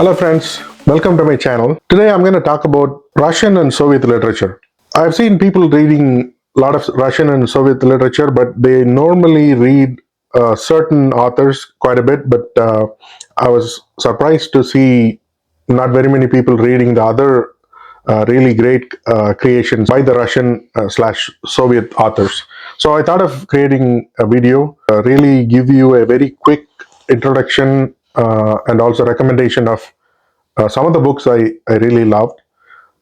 Hello friends, welcome to my channel. Today I'm going to talk about Russian and Soviet literature. I've seen people reading a lot of Russian and Soviet literature, but they normally read certain authors quite a bit, but I was surprised to see not very many people reading the other really great creations by the Russian slash Soviet authors. So I thought of creating a video, really give you a very quick introduction and also recommendation of some of the books I really loved.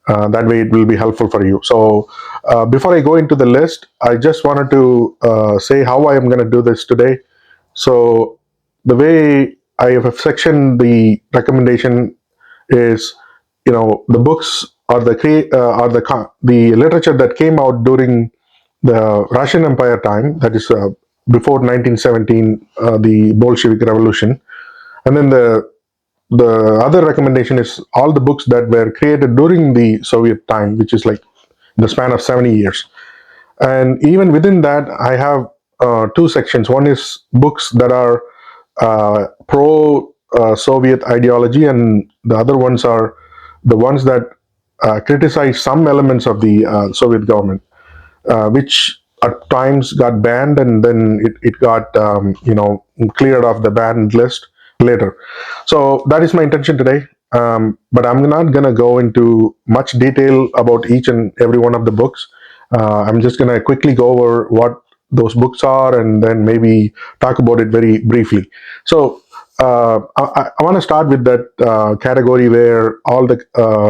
That way it will be helpful for you. So before I go into the list, I just wanted to say how I am going to do this today. So the way I have sectioned the recommendation is, the books or the literature that came out during the Russian Empire time, that is before 1917, the Bolshevik Revolution, and then the other recommendation is all the books that were created during the Soviet time, which is like the span of 70 years. And even within that, I have two sections. One is books that are pro Soviet ideology, and the other ones are the ones that criticize some elements of the Soviet government, which at times got banned, and then it got cleared off the banned list later. So that is my intention today. But I'm not going to go into much detail about each and every one of the books. I'm just going to quickly go over what those books are and then maybe talk about it very briefly. So I want to start with that category where all the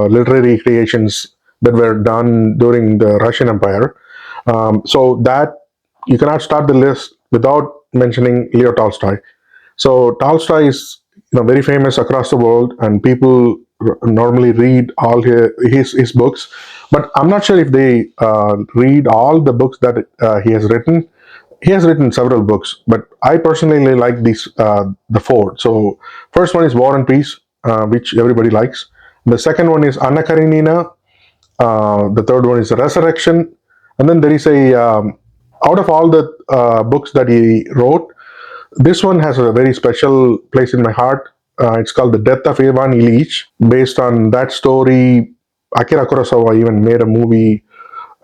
literary creations that were done during the Russian Empire. So that you cannot start the list without mentioning Leo Tolstoy. So Tolstoy is very famous across the world, and people normally read all his books. But I'm not sure if they read all the books that he has written. He has written several books, but I personally like these the four. So first one is War and Peace, which everybody likes. The second one is Anna Karenina. The third one is Resurrection, and then there is a out of all the books that he wrote, this one has a very special place in my heart. It's called The Death of Ivan Ilyich. Based on that story, Akira Kurosawa even made a movie.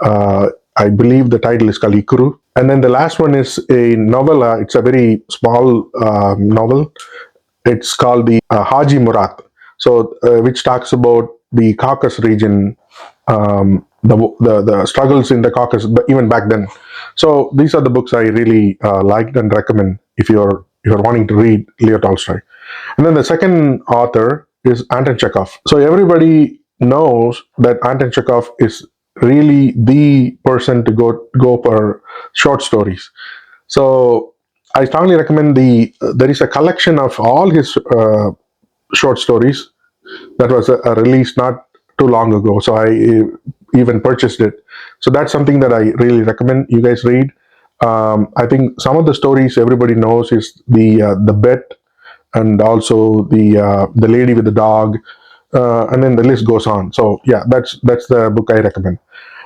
I believe the title is called Ikuru. And then the last one is a novella. It's a very small novel. It's called the Haji Murat. So, which talks about the Caucasus region, the struggles in the Caucasus, but even back then. So these are the books I really liked and recommend if you're wanting to read Leo Tolstoy. And then the second author is Anton Chekhov. So everybody knows that Anton Chekhov is really the person to go for short stories. So I strongly recommend there is a collection of all his short stories that was released not too long ago. So I even purchased it. So that's something that I really recommend you guys read. I think some of the stories everybody knows is the Bet, and also the Lady with the Dog, and then the list goes on. So yeah, that's the book I recommend.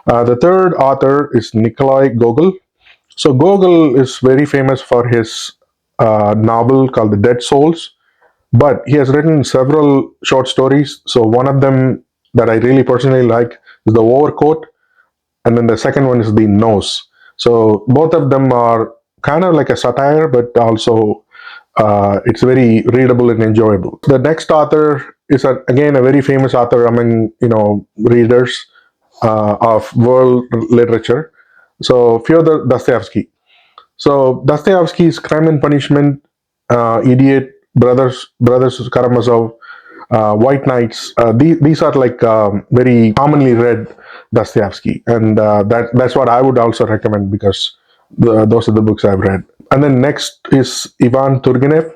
The third author is Nikolai Gogol. So Gogol is very famous for his novel called The Dead Souls, but he has written several short stories. So one of them that I really personally like is The Overcoat, and then the second one is The Nose. So both of them are kind of like a satire, but also it's very readable and enjoyable. The next author is again a very famous author among readers of world literature. So Fyodor Dostoevsky. So Dostoevsky's Crime and Punishment, Idiot, Brothers Karamazov, White Knights. These are like very commonly read Dostoevsky, and that's what I would also recommend because those are the books I've read. And then next is Ivan Turgenev.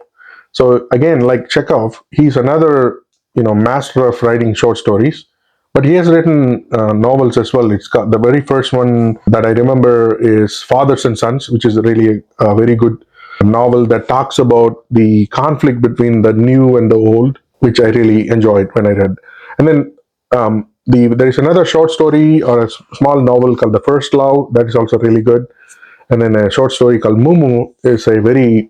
So again, like Chekhov, he's another master of writing short stories. But he has written novels as well. It's got the very first one that I remember is Fathers and Sons, which is really a very good novel that talks about the conflict between the new and the old, which I really enjoyed when I read. And then there is another short story or a small novel called The First Love that is also really good. And then a short story called Mumu is a very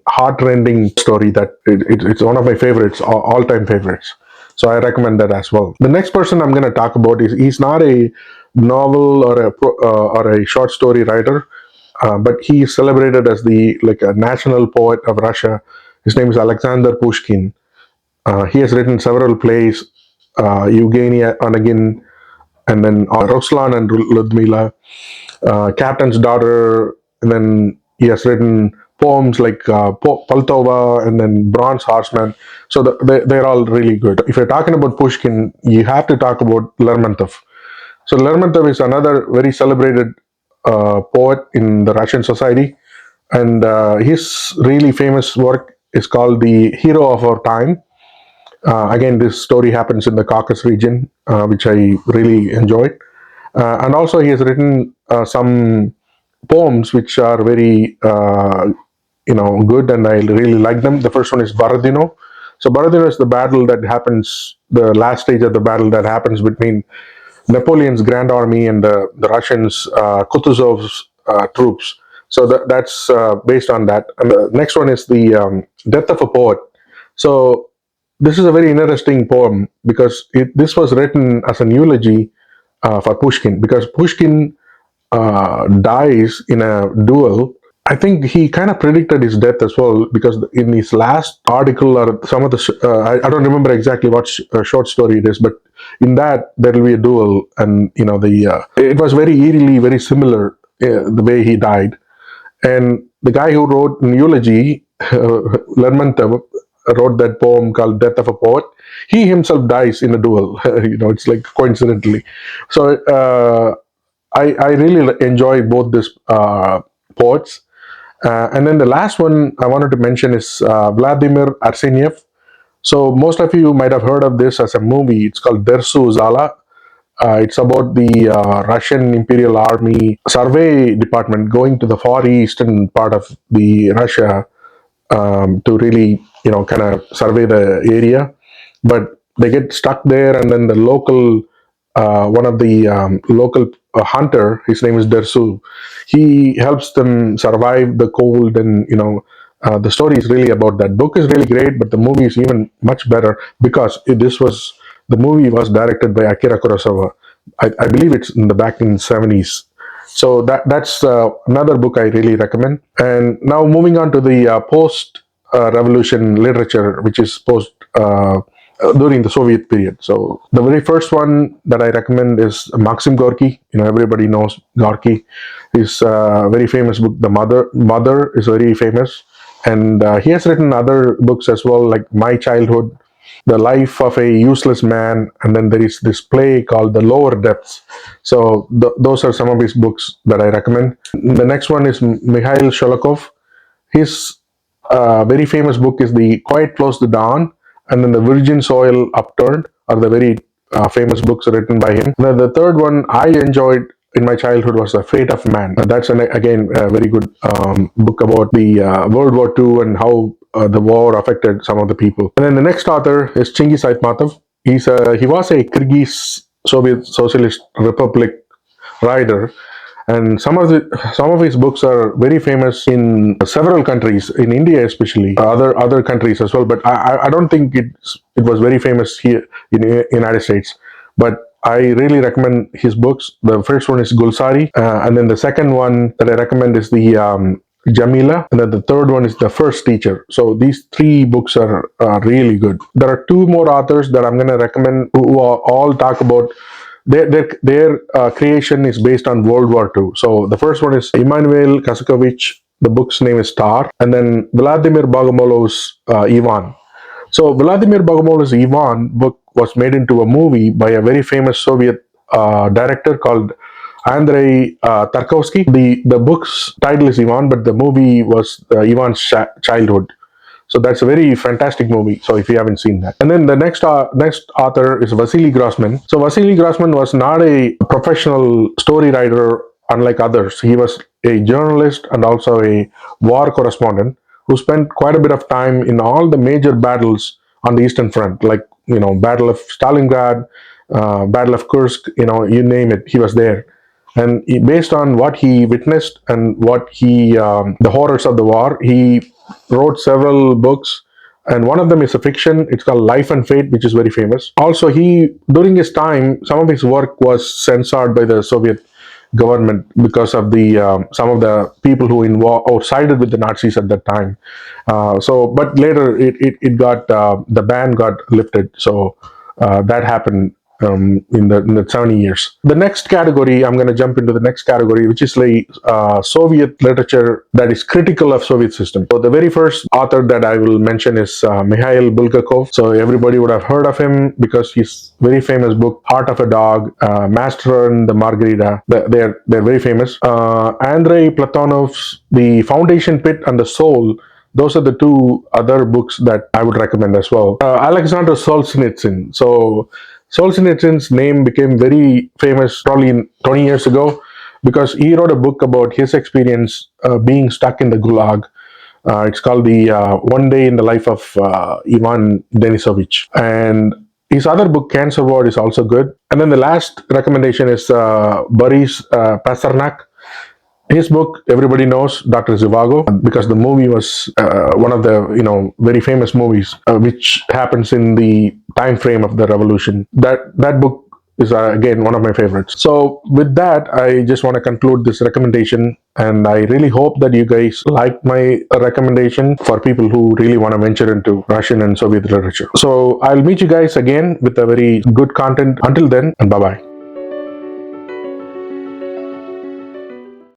heart-rending story that it's one of my favorites, all-time favorites. So I recommend that as well. The next person I'm going to talk about is he's not a novel or a short story writer, but he is celebrated as the like a national poet of Russia. His name is Alexander Pushkin. He has written several plays, Eugenia Onegin, and then Ruslan and Ludmila, Captain's Daughter, and then he has written poems like Paltova and then Bronze Horseman. So they're all really good. If you're talking about Pushkin, you have to talk about Lermontov. So Lermontov is another very celebrated poet in the Russian society, and his really famous work is called The Hero of Our Time. Again, this story happens in the Caucasus region, which I really enjoyed. And also, he has written some poems which are very, good, and I really like them. The first one is Borodino. So Borodino is the battle that happens, the last stage of the battle that happens between Napoleon's Grand Army and the Russians, Kutuzov's troops. So that's based on that. And the next one is the Death of a Poet. So this is a very interesting poem because this was written as an eulogy for Pushkin, because Pushkin dies in a duel. I think he kind of predicted his death as well, because in his last article or some of the I don't remember exactly what short story it is, but in that there will be a duel, and it was very eerily very similar, the way he died. And the guy who wrote an eulogy, Lermontov, wrote that poem called Death of a Poet. He himself dies in a duel. It's like coincidentally. So I really enjoy both these poets. And then the last one I wanted to mention is Vladimir Arseniev. So most of you might have heard of this as a movie. It's called Dersu Zala. It's about the Russian Imperial Army survey department going to the far eastern part of the Russia, to really, kind of survey the area. But they get stuck there, and then the local, one of the local hunter, his name is Dersu, he helps them survive the cold, and the story is really about that. Book is really great, but the movie is even much better because the movie was directed by Akira Kurosawa. I believe it's in the back in 70s. So that's another book I really recommend. And now moving on to the post revolution literature, which is post during the Soviet period. So the very first one that I recommend is Maxim Gorky. Everybody knows Gorky. His very famous book, The Mother, is very famous, and he has written other books as well, like My Childhood, The Life of a Useless Man, and then there is this play called The Lower Depths. So those are some of his books that I recommend. The next one is Mikhail Sholokhov. His very famous book is The Quiet Close the Dawn, and then The Virgin Soil Upturned are the very famous books written by him. Then the third one I enjoyed in my childhood was The Fate of Man. That's again a very good book about the World War II and how the war affected some of the people. And then the next author is Chingiz Aitmatov. He was a Kyrgyz Soviet Socialist Republic writer, and some of his books are very famous in several countries, in India especially, other countries as well. But I don't think it was very famous here in the United States. But I really recommend his books. The first one is Gulsari, and then the second one that I recommend is the Jamila, and then the third one is The First Teacher. So these three books are really good. There are two more authors that I'm going to recommend who all talk about their creation is based on World War II. So the first one is Immanuel Kazakovich. The book's name is Star, and then Vladimir Bogomolov's Ivan. So Vladimir Bogomolov's Ivan book was made into a movie by a very famous Soviet director called Andrei Tarkovsky. The book's title is Ivan, but the movie was Ivan's childhood. So that's a very fantastic movie. So if you haven't seen that, and then the next author is Vasily Grossman. So Vasily Grossman was not a professional story writer, unlike others. He was a journalist and also a war correspondent who spent quite a bit of time in all the major battles on the Eastern Front, like Battle of Stalingrad, Battle of Kursk. You name it, he was there. And based on what he witnessed and what the horrors of the war, he wrote several books, and one of them is a fiction. It's called Life and Fate, which is very famous. Also, he during his time, some of his work was censored by the Soviet government because of the some of the people who involved or sided with the Nazis at that time. But later it got the ban got lifted. So that happened in the 70 years. The next category, I'm going to jump into the next category, which is like Soviet literature that is critical of Soviet system. So the very first author that I will mention is Mikhail Bulgakov. So everybody would have heard of him because his very famous book, Heart of a Dog, Master and the Margarita, they're very famous. Andrei Platonov's The Foundation Pit and the Soul, those are the two other books that I would recommend as well. Alexander Solzhenitsyn. So Solzhenitsyn's name became very famous probably 20 years ago because he wrote a book about his experience being stuck in the Gulag. It's called the One Day in the Life of Ivan Denisovich. And his other book, Cancer Ward, is also good. And then the last recommendation is Boris Pasternak. His book, everybody knows, Dr. Zhivago, because the movie was one of the very famous movies, which happens in the time frame of the revolution. That book is again one of my favorites. So with that, I just want to conclude this recommendation, and I really hope that you guys like my recommendation for people who really want to venture into Russian and Soviet literature. So I'll meet you guys again with a very good content. Until then, and bye bye.